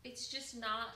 it's just not.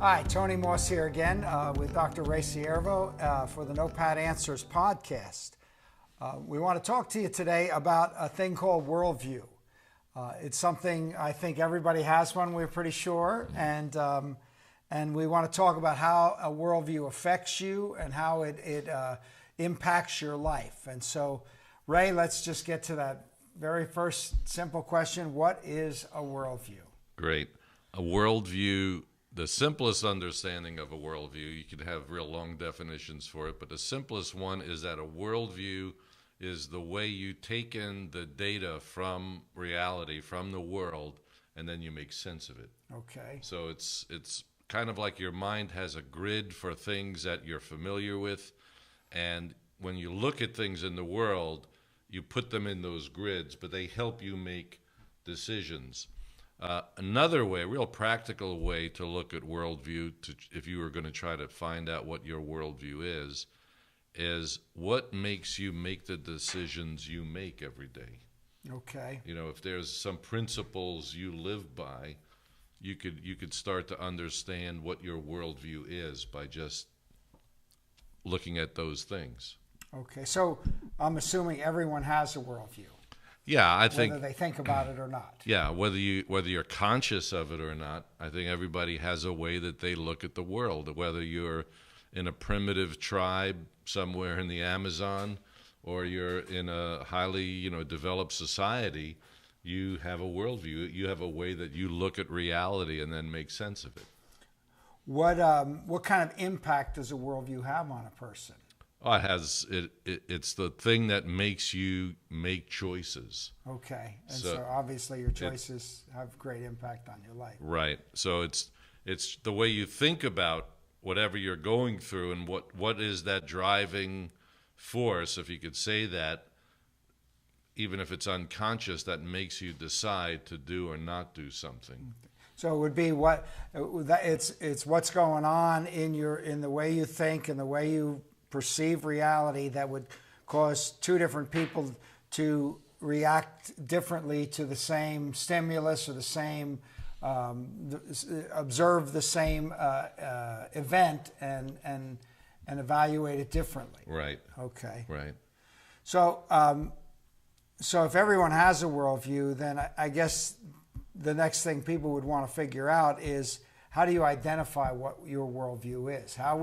Hi, Tony Moss here again with Dr. Ray Ciervo for the Notepad Answers podcast. We want to talk to you today about a thing called worldview. It's something I think everybody has one, we're pretty sure, and we want to talk about how a worldview affects you and how it impacts your life. And so, Ray, let's just get to that very first simple question. What is a worldview? Great. A worldview, the simplest understanding of a worldview, you could have real long definitions for it, but the simplest one is that a worldview is the way you take in the data from reality, from the world, and then you make sense of it. Okay. So it's kind of like your mind has a grid for things that you're familiar with, and when you look at things in the world, you put them in those grids, but they help you make decisions. Another way, a real practical way to look at worldview, if you were going to try to find out what your worldview is what makes you make the decisions you make every day. Okay. You know, if there's some principles you live by, you could start to understand what your worldview is by just looking at those things. Okay, so I'm assuming everyone has a worldview. Yeah, I think whether they think about it or not. Yeah, whether you're conscious of it or not, I think everybody has a way that they look at the world. Whether you're in a primitive tribe somewhere in the Amazon, or you're in a highly developed society, you have a worldview. You have a way that you look at reality and then make sense of it. What kind of impact does a worldview have on a person? Oh, it's the thing that makes you make choices. Okay, and so obviously your choices have great impact on your life. Right. So it's the way you think about whatever you're going through, and what is that driving force, if you could say that, even if it's unconscious, that makes you decide to do or not do something. So it would be it's what's going on in the way you think and the way you perceive reality that would cause two different people to react differently to the same stimulus or the same observe the same event and evaluate it differently. Right. Okay. Right. So so if everyone has a worldview, then I guess the next thing people would want to figure out is, how do you identify what your worldview is? How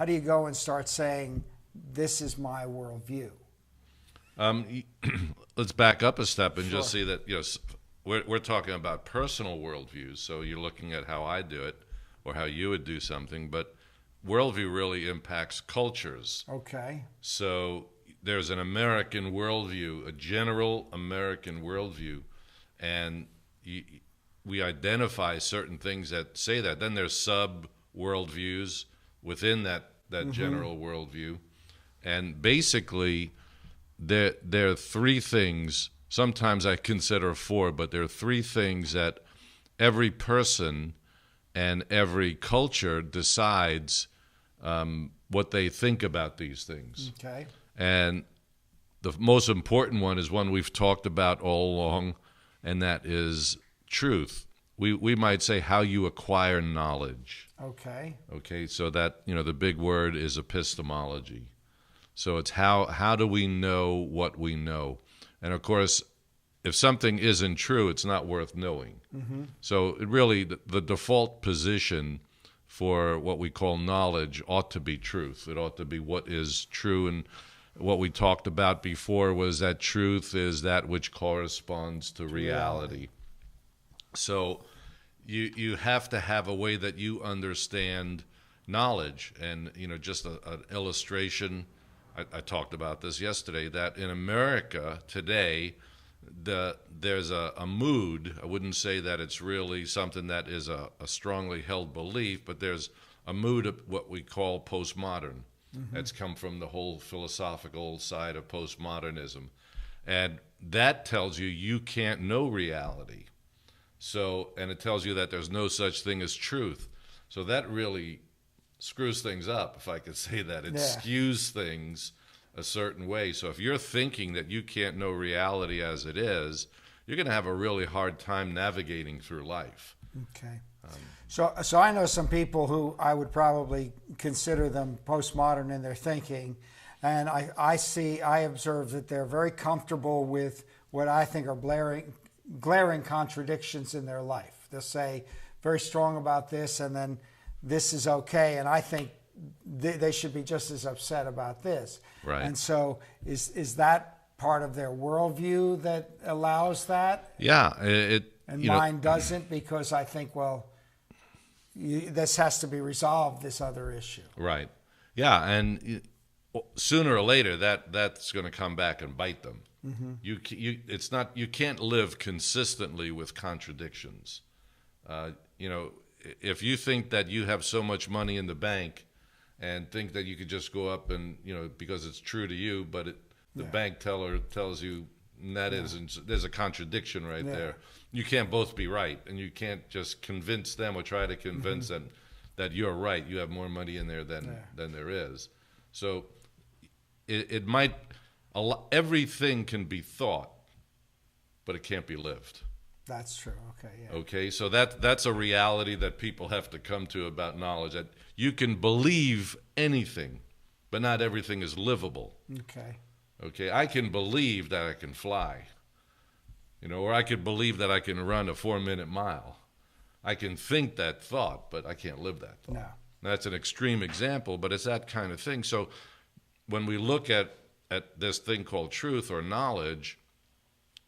do you go and start saying, this is my worldview? Let's back up a step and Sure. just see that we're talking about personal worldviews. So you're looking at how I do it or how you would do something, but worldview really impacts cultures. Okay. So there's an American worldview, a general American worldview, and we identify certain things that say that. Then there's sub-worldviews within that general worldview. And basically, there are three things, sometimes I consider four, but there are three things that every person and every culture decides what they think about these things. Okay. And the most important one is one we've talked about all along, and that is truth. We might say how you acquire knowledge. Okay. Okay, so that, the big word is epistemology. So it's how do we know what we know? And of course, if something isn't true, it's not worth knowing. Mm-hmm. So it really, the default position for what we call knowledge ought to be truth. It ought to be what is true. And what we talked about before was that truth is that which corresponds to reality. So you have to have a way that you understand knowledge. And, just an illustration, I talked about this yesterday, that in America today, there's a mood. I wouldn't say that it's really something that is a strongly held belief, but there's a mood of what we call postmodern. Mm-hmm. That's come from the whole philosophical side of postmodernism. And that tells you can't know reality. So, and it tells you that there's no such thing as truth. So that really screws things up, if I could say that. It skews things a certain way. So if you're thinking that you can't know reality as it is, you're going to have a really hard time navigating through life. Okay. So I know some people who I would probably consider them postmodern in their thinking, and I observe that they're very comfortable with what I think are glaring contradictions in their life. They'll say very strong about this, and then this is okay, and I think they should be just as upset about this. Right. And so is that part of their worldview that allows that? Yeah. And mine doesn't, because I think, well, this has to be resolved, this other issue. Right. Yeah, and sooner or later that's going to come back and bite them. Mm-hmm. You can't live consistently with contradictions. If you think that you have so much money in the bank and think that you could just go up and, because it's true to you, but the bank teller tells you that isn't, there's a contradiction right there. You can't both be right, and you can't just convince them or try to convince them that you're right. You have more money in there than there is. So it might, everything can be thought, but it can't be lived. That's true. Okay. Yeah. Okay. So that's a reality that people have to come to about knowledge, that you can believe anything, but not everything is livable. Okay. Okay. I can believe that I can fly, or I could believe that I can run a 4-minute mile. I can think that thought, but I can't live that thought. No. That's an extreme example, but it's that kind of thing. So when we look at this thing called truth or knowledge,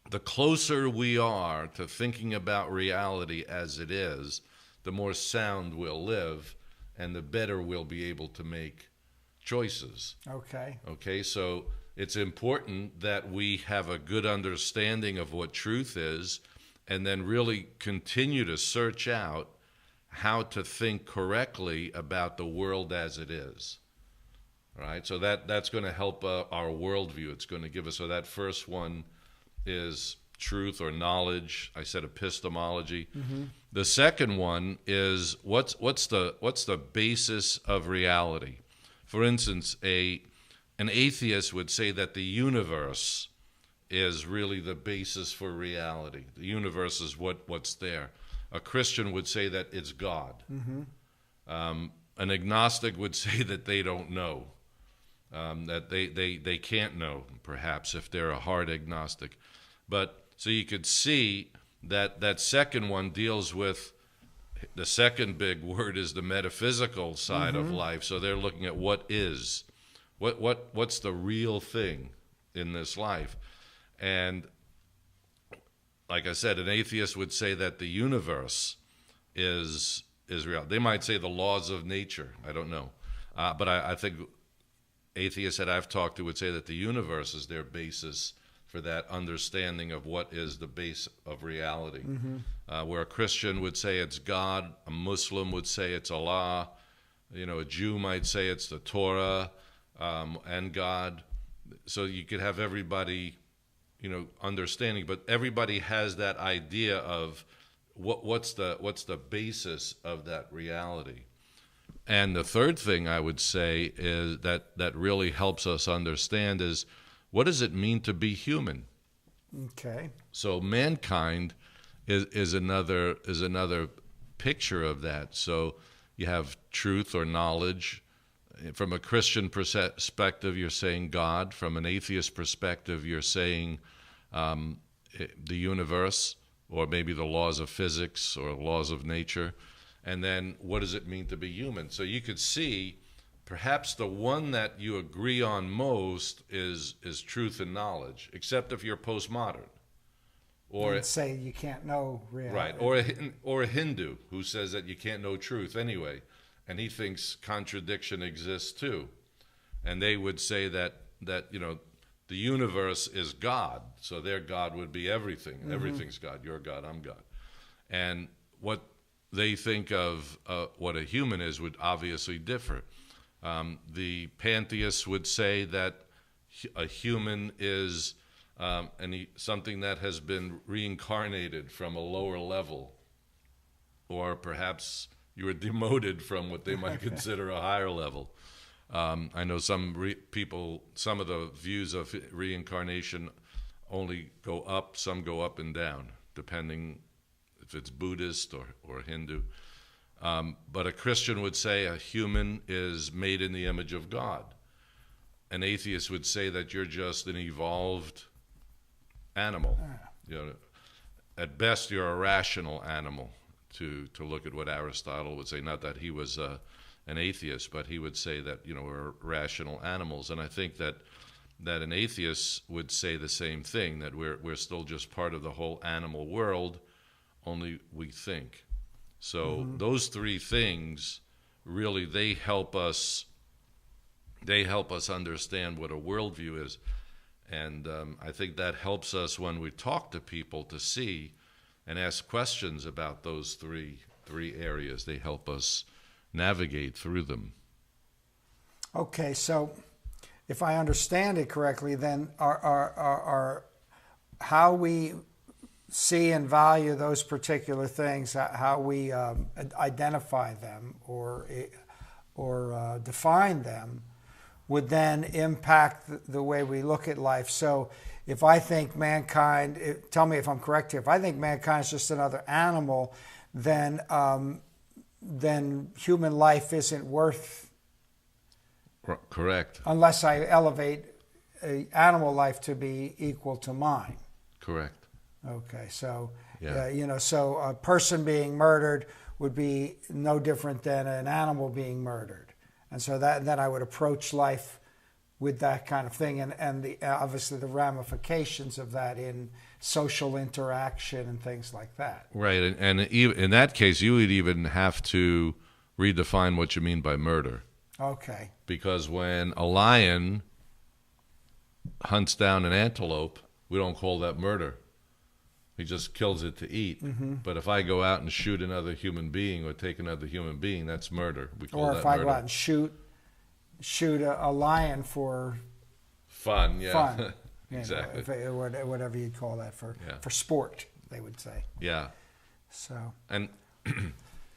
the closer we are to thinking about reality as it is, the more sound we'll live, and the better we'll be able to make choices. Okay. Okay, so it's important that we have a good understanding of what truth is, and then really continue to search out how to think correctly about the world as it is. All right, so that's going to help our worldview. It's going to give us, so that first one is truth or knowledge. I said epistemology. Mm-hmm. The second one is what's the basis of reality. For instance, an atheist would say that the universe is really the basis for reality. The universe is what's there. A Christian would say that it's God. Mm-hmm. An agnostic would say that they don't know, that they can't know, perhaps, if they're a hard agnostic. But so you could see that second one deals with, the second big word is the metaphysical side of life. So they're looking at what is, what's the real thing in this life. And like I said, an atheist would say that the universe is real. They might say the laws of nature. I don't know. But I think atheists that I've talked to would say that the universe is their basis for that understanding of what is the base of reality. Mm-hmm. Where a Christian would say it's God, a Muslim would say it's Allah, a Jew might say it's the Torah and God. So you could have everybody, understanding, but everybody has that idea of what's the basis of that reality. And the third thing I would say is that really helps us understand is, what does it mean to be human? Okay. So mankind is another picture of that. So you have truth or knowledge. From a Christian perspective, you're saying God. From an atheist perspective, you're saying the universe, or maybe the laws of physics or laws of nature. And then what does it mean to be human? So you could see perhaps the one that you agree on most is truth and knowledge, except if you're postmodern. Or say you can't know reality. Right, or a Hindu who says that you can't know truth anyway, and he thinks contradiction exists too. And they would say that the universe is God, so their God would be everything. Mm-hmm. Everything's God. You're God, I'm God. And what they think of what a human is would obviously differ. The pantheists would say that a human is something that has been reincarnated from a lower level, or perhaps you were demoted from what they might consider a higher level. I know some people, some of the views of reincarnation only go up, some go up and down, depending if it's Buddhist or Hindu. But a Christian would say a human is made in the image of God. An atheist would say that you're just an evolved animal. You know, at best, you're a rational animal. To look at what Aristotle would say, not that he was an atheist, but he would say that, you know, we're rational animals. And I think that an atheist would say the same thing, that we're still just part of the whole animal world, only we think. So those three things really, they help us understand what a worldview is. And I think that helps us when we talk to people to see and ask questions about those three areas. They help us navigate through them. Okay, so if I understand it correctly, then our how we see and value those particular things, how we identify them or define them, would then impact the way we look at life. So if I think mankind, tell me if I'm correct here, if I think mankind is just another animal, then human life isn't worth. Correct. Unless I elevate animal life to be equal to mine. Correct. Okay, so Yeah. So a person being murdered would be no different than an animal being murdered, and so then I would approach life with that kind of thing, and obviously the ramifications of that in social interaction and things like that. Right, and in that case, you would even have to redefine what you mean by murder. Okay. Because when a lion hunts down an antelope, we don't call that murder. He just kills it to eat. Mm-hmm. But if I go out and shoot another human being or take another human being, that's murder. We call that murder. Or if I go out and shoot a lion for fun, yeah. Fun. Exactly. Whatever you'd call that for sport, they would say. Yeah. So. And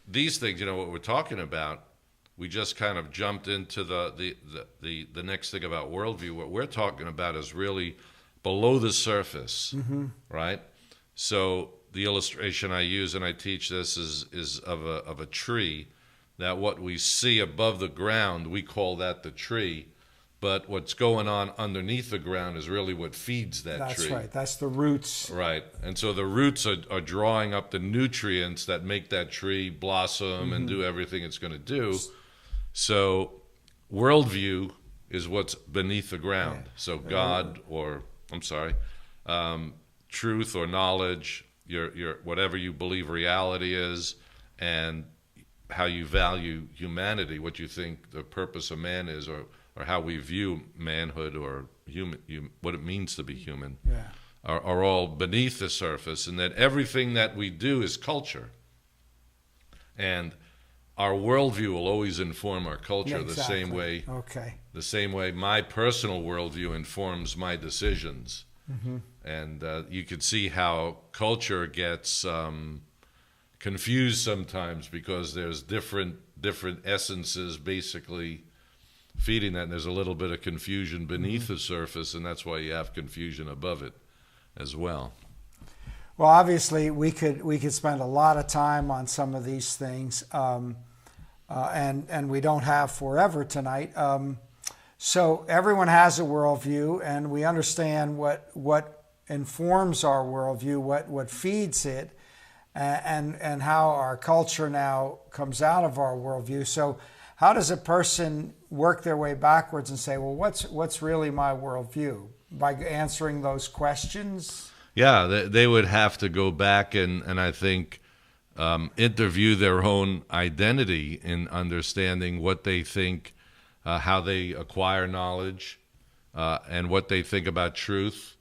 these things, what we're talking about, we just kind of jumped into the next thing about worldview. What we're talking about is really below the surface, mm-hmm. right? So the illustration I use, and I teach this, is of a tree. That what we see above the ground, we call that the tree. But what's going on underneath the ground is really what feeds that tree. That's right. That's the roots. Right. And so the roots are drawing up the nutrients that make that tree blossom mm-hmm. and do everything it's going to do. So worldview is what's beneath the ground. Yeah. So God, truth or knowledge, your whatever you believe reality is, and how you value humanity, what you think the purpose of man is, or how we view manhood or what it means to be human, are all beneath the surface, and that everything that we do is culture. And our worldview will always inform our culture the same way. Okay. The same way my personal worldview informs my decisions. Mm-hmm. And you could see how culture gets confused sometimes because there's different essences basically feeding that, and there's a little bit of confusion beneath the surface, and that's why you have confusion above it as well. Well, obviously, we could spend a lot of time on some of these things, and we don't have forever tonight. So everyone has a worldview, and we understand what informs our worldview, what feeds it, and how our culture now comes out of our worldview. So how does a person work their way backwards and say, well, what's really my worldview? By answering those questions? Yeah, they would have to go back and I think interview their own identity in understanding what they think, how they acquire knowledge, and what they think about truth.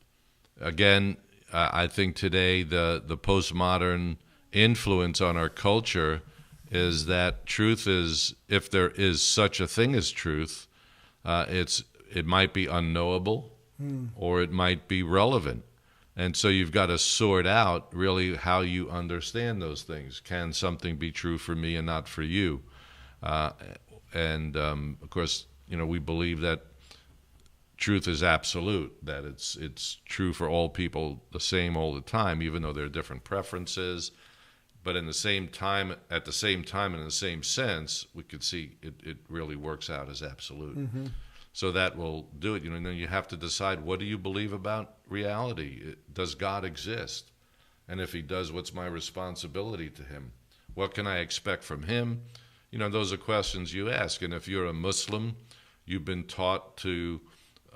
Again, I think today the postmodern influence on our culture is that truth is, if there is such a thing as truth, it might be unknowable or it might be relevant. And so you've got to sort out really how you understand those things. Can something be true for me and not for you? Of course, we believe that truth is absolute, that it's true for all people the same all the time, even though there are different preferences But in the same time, at the same time, in the same sense, we could see it really works out as absolute. Mm-hmm. So that will do it. And then you have to decide, what do you believe about reality? Does God exist? And if he does, what's my responsibility to him? What can I expect from him? Those are questions you ask. And if you're a Muslim, you've been taught to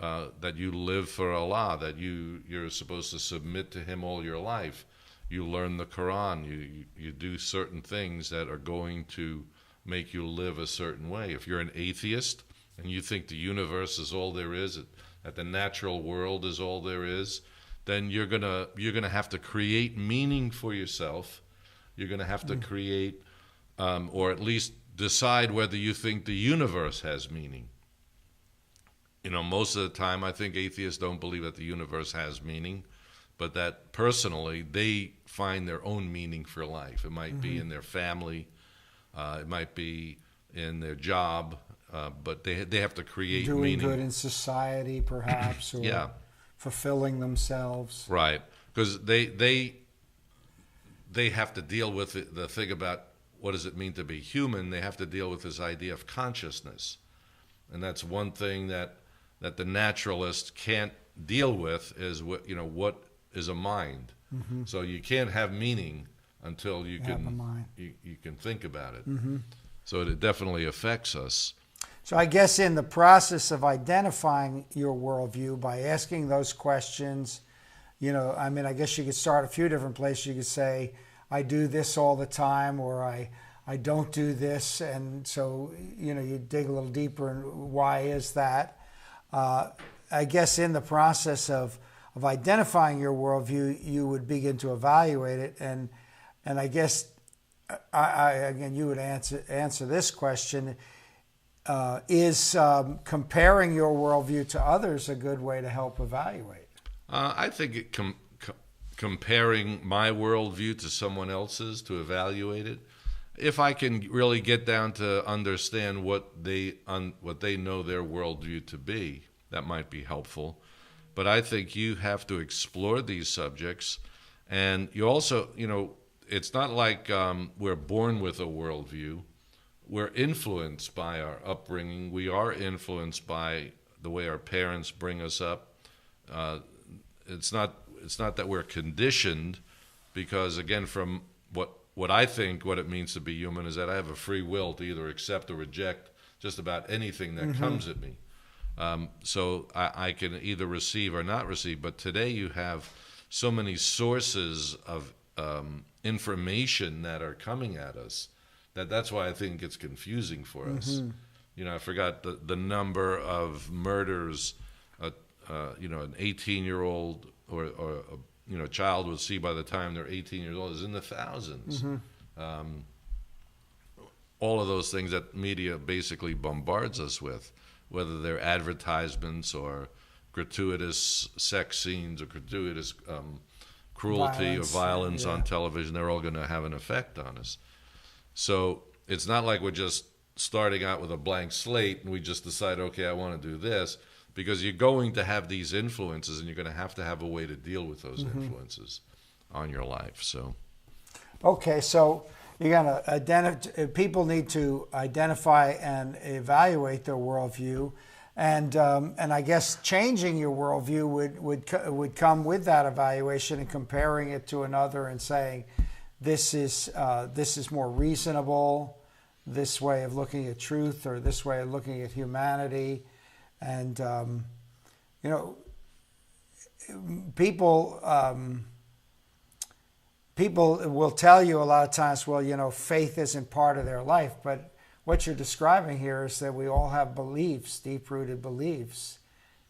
that you live for Allah, that you're supposed to submit to him all your life. You learn the Quran. You do certain things that are going to make you live a certain way. If you're an atheist and you think the universe is all there is, that the natural world is all there is, then you're gonna have to create meaning for yourself. You're gonna have to create, or at least decide whether you think the universe has meaning. Most of the time, I think atheists don't believe that the universe has meaning, but that personally they find their own meaning for life. It might be in their family, it might be in their job, but they have to create doing meaning. Good in society, perhaps, or Yeah. fulfilling themselves. Right, because they have to deal with the thing about what does it mean to be human. They have to deal with this idea of consciousness, and that's one thing that the naturalist can't deal with, is what is a mind. Mm-hmm. So you can't have meaning until you Have a can mind. you can think about it. Mm-hmm. So it definitely affects us. So I guess in the process of identifying your worldview, by asking those questions, I guess you could start a few different places. You could say, I do this all the time, or I don't do this. And so, you dig a little deeper and why is that? I guess in the process of identifying your worldview, you would begin to evaluate it. And I guess, again, you would answer this question. Is comparing your worldview to others a good way to help evaluate? I think comparing my worldview to someone else's to evaluate it, if I can really get down to understand what they know their worldview to be, that might be helpful. But I think you have to explore these subjects, and you also, it's not like we're born with a worldview. We're influenced by our upbringing. We are influenced by the way our parents bring us up. It's not that we're conditioned, because again, from what I think what it means to be human is that I have a free will to either accept or reject just about anything that comes at me. So I can either receive or not receive. But today you have so many sources of information that are coming at us, that's why I think it's confusing for us. I forgot the number of murders, an 18-year-old or a child will see by the time they're 18 years old is in the thousands. All of those things that media basically bombards us with, whether they're advertisements or gratuitous sex scenes or gratuitous cruelty or violence on television, they're all going to have an effect on us. So it's not like we're just starting out with a blank slate and we just decide, okay, I want to do this, because you're going to have these influences and you're going to have a way to deal with those influences on your life. So, okay, so you're going to identify. People need to identify and evaluate their worldview, and I guess changing your worldview would come with that evaluation and comparing it to another and saying, this is more reasonable, this way of looking at truth, or this way of looking at humanity. And people will tell you a lot of times, well, faith isn't part of their life. But what you're describing here is that we all have beliefs, deep-rooted beliefs,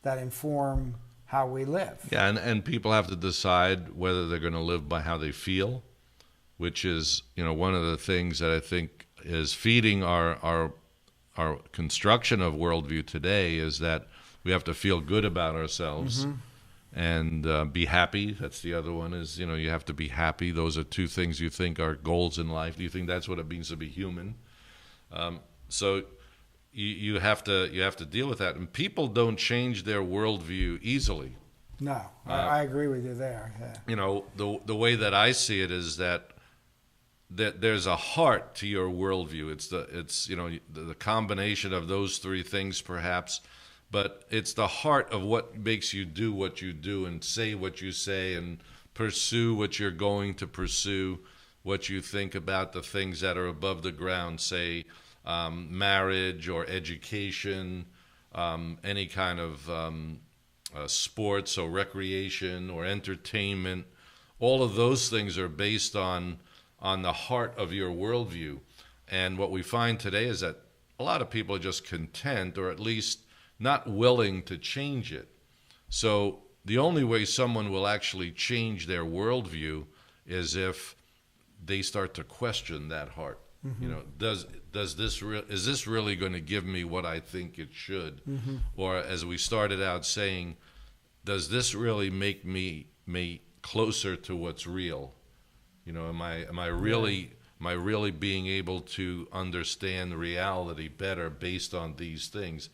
that inform how we live. Yeah, and people have to decide whether they're going to live by how they feel, which is, one of the things that I think is feeding our construction of worldview today, is that we have to feel good about ourselves and be happy. That's the other one, is, you have to be happy. Those are two things you think are goals in life. Do you think that's what it means to be human? So you have to deal with that. And people don't change their worldview easily. No, I agree with you there. Yeah. The way that I see it is that that there's a heart to your worldview. It's the combination of those three things perhaps, but it's the heart of what makes you do what you do and say what you say and pursue what you're going to pursue, what you think about the things that are above the ground, say marriage or education, any kind of sports or recreation or entertainment. All of those things are based on the heart of your worldview. And what we find today is that a lot of people are just content, or at least not willing to change it. So the only way someone will actually change their worldview is if they start to question that heart. Mm-hmm. You know, is this really going to give me what I think it should? Mm-hmm. Or as we started out saying, does this really make me closer to what's real? You know, am I really being able to understand reality better based on these things?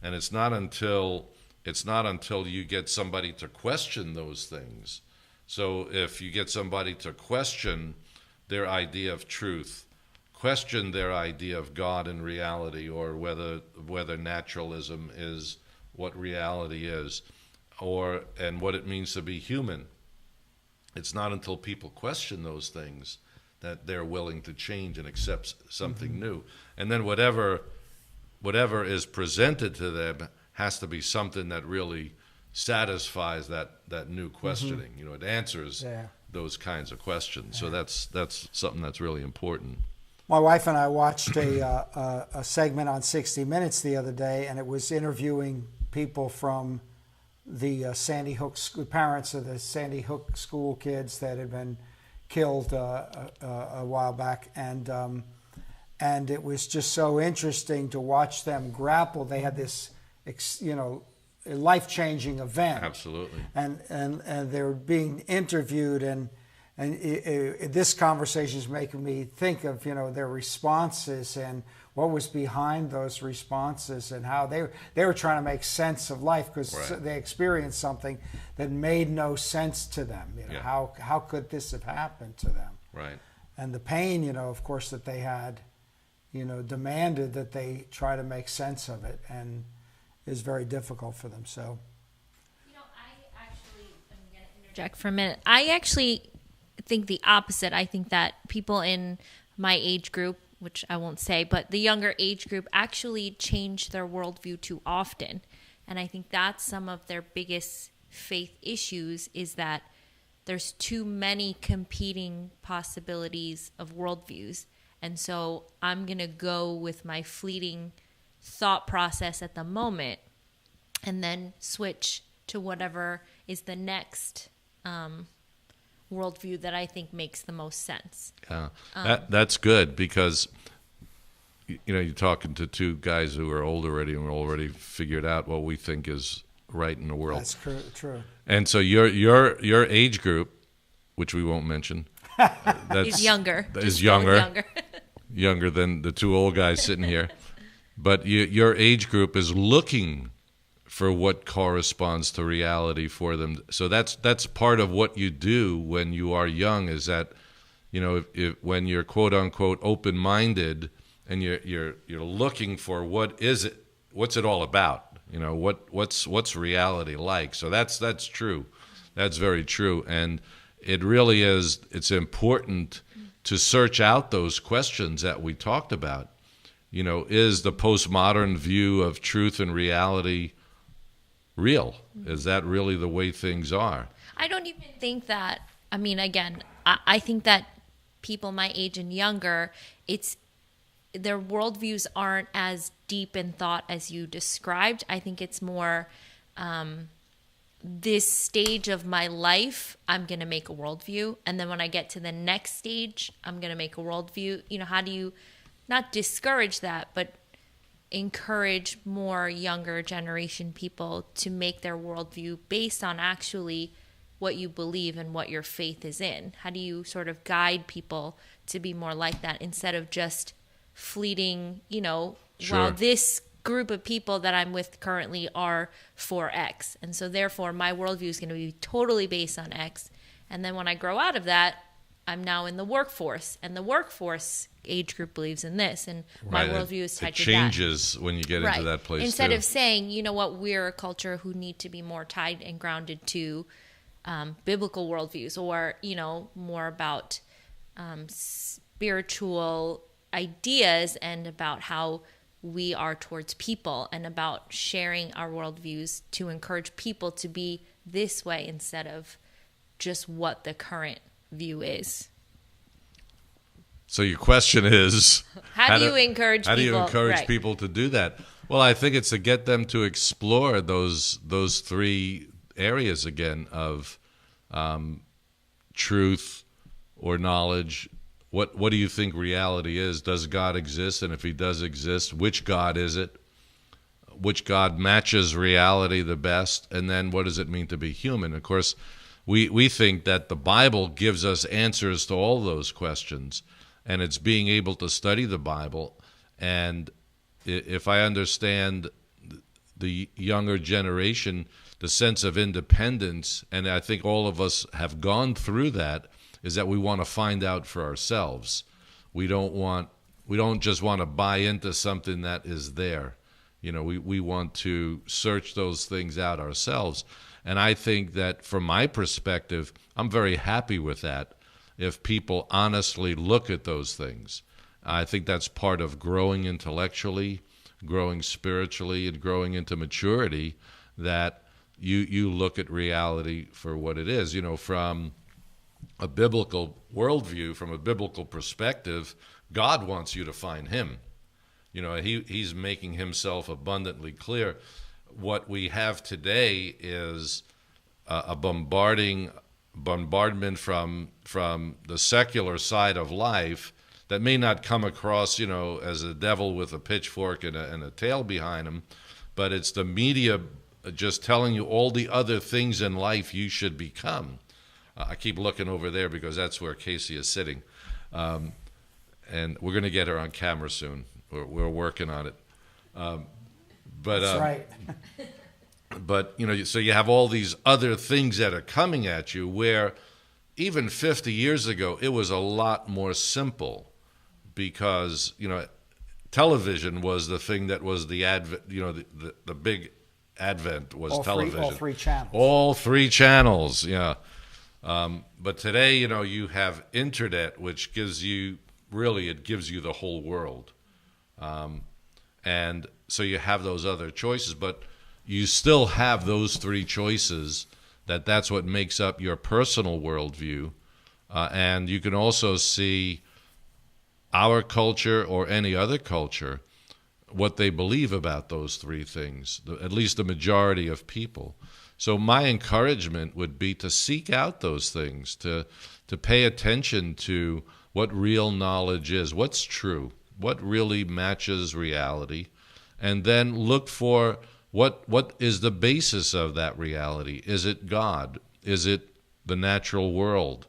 And it's not until you get somebody to question those things. So if you get somebody to question their idea of truth, question their idea of God and reality, or whether naturalism is what reality is, and what it means to be human. It's not until people question those things that they're willing to change and accept something new. And then whatever is presented to them has to be something that really satisfies that new questioning. You know, it answers those kinds of questions. So that's something that's really important. My wife and I watched a segment on 60 Minutes the other day, and it was interviewing people from the Sandy Hook parents of the Sandy Hook school kids that had been killed a while back, and it was just so interesting to watch them grapple. They had this, a life-changing event. Absolutely. And they were being interviewed, and this conversation is making me think of their responses and what was behind those responses, and how they were trying to make sense of life, because they experienced something that made no sense to them. How could this have happened to them? Right. And the pain, of course, that they had, demanded that they try to make sense of it, and is very difficult for them. So, I'm going to interject for a minute. I actually think the opposite. I think that people in my age group, which I won't say, but the younger age group, actually change their worldview too often. And I think that's some of their biggest faith issues, is that there's too many competing possibilities of worldviews. And so I'm going to go with my fleeting thought process at the moment and then switch to whatever is the next worldview that I think makes the most sense. Yeah, that's good, because you're talking to two guys who are old already and already figured out what we think is right in the world. That's true. And so your age group, which we won't mention, is younger. Younger than the two old guys sitting here. But your age group is looking for what corresponds to reality for them. So that's part of what you do when you are young, is that, when you're quote unquote open-minded and you're looking for what's it all about? What's reality like? So that's true. That's very true. And it really is, it's important to search out those questions that we talked about. Is the postmodern view of truth and reality real? Is that really the way things are? I don't even think that. I mean, again, I think that people my age and younger, their worldviews aren't as deep in thought as you described. I think it's more this stage of my life, I'm going to make a worldview. And then when I get to the next stage, I'm going to make a worldview. How do you not discourage that, but encourage more younger generation people to make their worldview based on actually what you believe and what your faith is in? How do you sort of guide people to be more like that, instead of just fleeting, Sure. Well, this group of people that I'm with currently are for X, and so therefore my worldview is going to be totally based on X. And then when I grow out of that, I'm now in the workforce, and the workforce age group believes in this, and my worldview is tied to that. It changes when you get into that place. Instead of saying, you know what, we're a culture who need to be more tied and grounded to biblical worldviews, or, you know, more about spiritual ideas and about how we are towards people, and about sharing our worldviews to encourage people to be this way instead of just what the current view is. So your question is, how do you encourage people to do that? Well, I think it's to get them to explore those three areas again of truth or knowledge. What do you think reality is? Does God exist? And if he does exist, which God is it? Which God matches reality the best? And then what does it mean to be human? Of course, we think that the Bible gives us answers to all those questions, and it's being able to study the Bible. And if I understand the younger generation, the sense of independence, and I think all of us have gone through that, is that we want to find out for ourselves. We don't just want to buy into something that is there. You know, we want to search those things out ourselves. And I think that from my perspective, I'm very happy with that. If people honestly look at those things, I think that's part of growing intellectually, growing spiritually, and growing into maturity, that you look at reality for what it is. You know, from a biblical worldview, from a biblical perspective, God wants you to find him. You know, he's making himself abundantly clear. What we have today is a bombardment from the secular side of life that may not come across, you know, as a devil with a pitchfork and a tail behind him, but it's the media just telling you all the other things in life you should become. I keep looking over there because that's where Casey is sitting, and we're going to get her on camera soon. We're working on it. That's right. But, you know, so you have all these other things that are coming at you, where even 50 years ago, it was a lot more simple, because, you know, television was the thing that was the advent, you know, the big advent was television. All three channels. All three channels, yeah. But today, you know, you have internet, which gives you, really, it gives you the whole world. And so you have those other choices, but you still have those three choices. That's what makes up your personal worldview. And you can also see our culture or any other culture, what they believe about those three things, at least the majority of people. So my encouragement would be to seek out those things, to pay attention to what real knowledge is, what's true, what really matches reality, and then look for what is the basis of that reality. Is it God? Is it the natural world?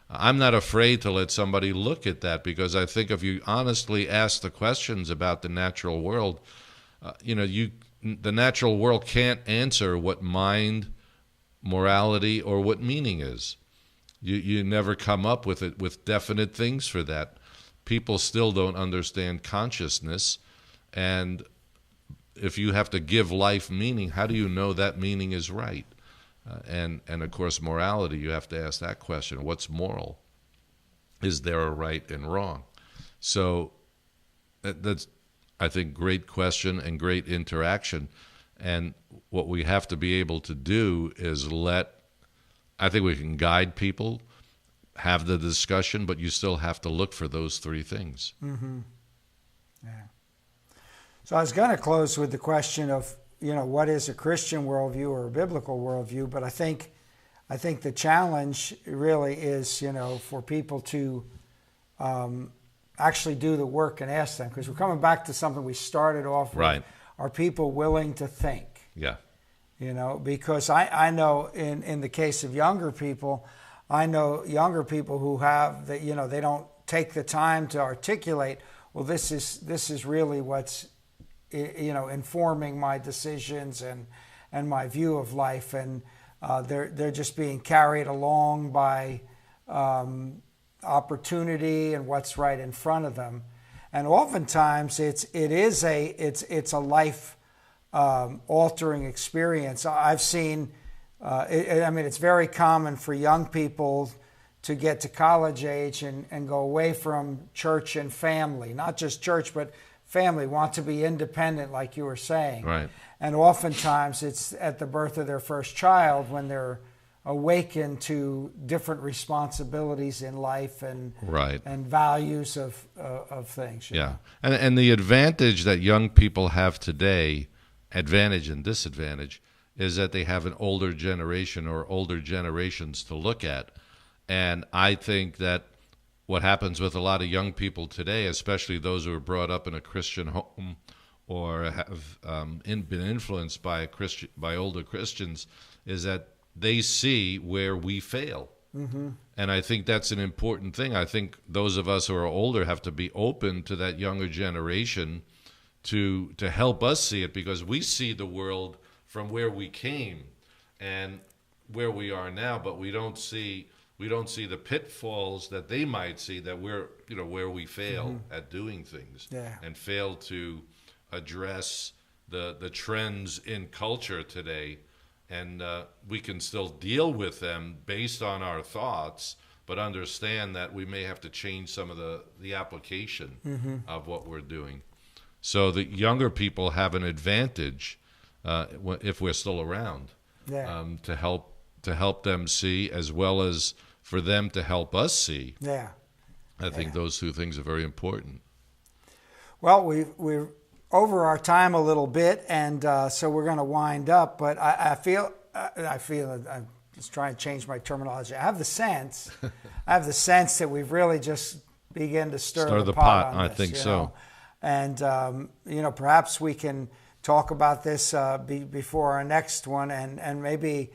I'm not afraid to let somebody look at that, because I think if you honestly ask the questions about the natural world, the natural world can't answer what mind, morality, or what meaning is. You never come up with it with definite things for that. People still don't understand consciousness, and if you have to give life meaning, how do you know that meaning is right? And of course, morality, you have to ask that question. What's moral? Is there a right and wrong? So that's, I think, great question and great interaction. And what we have to be able to do is I think we can guide people, have the discussion, but you still have to look for those three things. Mm-hmm. Yeah. So I was going to close with the question of, what is a Christian worldview or a biblical worldview? But I think the challenge really is, for people to actually do the work and ask them, because we're coming back to something we started off with. Right. Are people willing to think? Yeah. Because I know in the case of younger people, I know younger people who have that, they don't take the time to articulate, well, this is really what's, informing my decisions and my view of life, and they're just being carried along by opportunity and what's right in front of them. And oftentimes it's a life altering experience. I've seen, it's very common for young people to get to college age and go away from church and family, not just church, but family, want to be independent, like you were saying. Right. And oftentimes it's at the birth of their first child when they're awakened to different responsibilities in life and right. and values of things. Yeah, and the advantage that young people have today, advantage and disadvantage, is that they have an older generation or older generations to look at. And I think that what happens with a lot of young people today, especially those who are brought up in a Christian home or have been influenced by older Christians, is that they see where we fail. Mm-hmm. And I think that's an important thing. I think those of us who are older have to be open to that younger generation to help us see it, because we see the world from where we came and where we are now, but we don't see the pitfalls that they might see, that we're, where we fail mm-hmm. at doing things and fail to address the trends in culture today. And we can still deal with them based on our thoughts, but understand that we may have to change some of the application mm-hmm. of what we're doing. So the younger people have an advantage if we're still around to help them see, as well as for them to help us see. Yeah, I think those two things are very important. Well, we're over our time a little bit, and so we're going to wind up. But I feel I'm just trying to change my terminology. I have the sense that we've really just begun to stir the pot on I this, think so. And perhaps we can talk about this before our next one, and maybe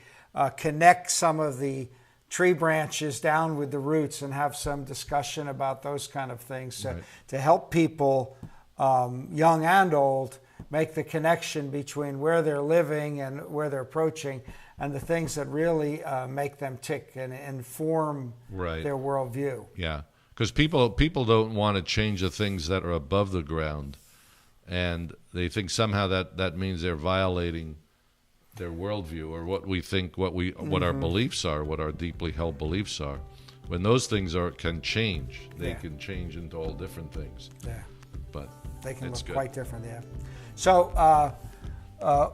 connect some of the tree branches down with the roots and have some discussion about those kind of things to help people, young and old, make the connection between where they're living and where they're approaching and the things that really make them tick and inform their worldview. Yeah, because people don't want to change the things that are above the ground, and they think somehow that means they're violating their worldview or what we think, what our beliefs are, what our deeply held beliefs are. When those things can change, they can change into all different things. Yeah, but they can look good. quite different. Yeah. So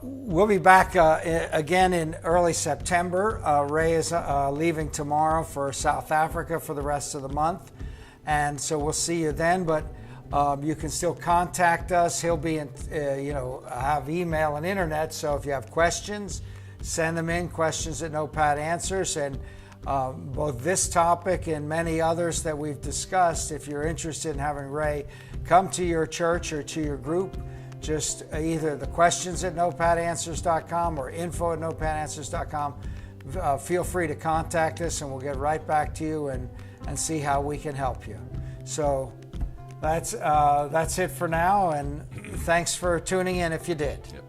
we'll be back again in early September. Ray is leaving tomorrow for South Africa for the rest of the month, and so we'll see you then. But you can still contact us. He'll be have email and internet. So if you have questions, send them in. Questions at Notepad Answers, and both this topic and many others that we've discussed. If you're interested in having Ray come to your church or to your group, just either the questions at notepadanswers.com or info@notepadanswers.com. Feel free to contact us, and we'll get right back to you and see how we can help you. So that's it for now, and thanks for tuning in if you did. Yep.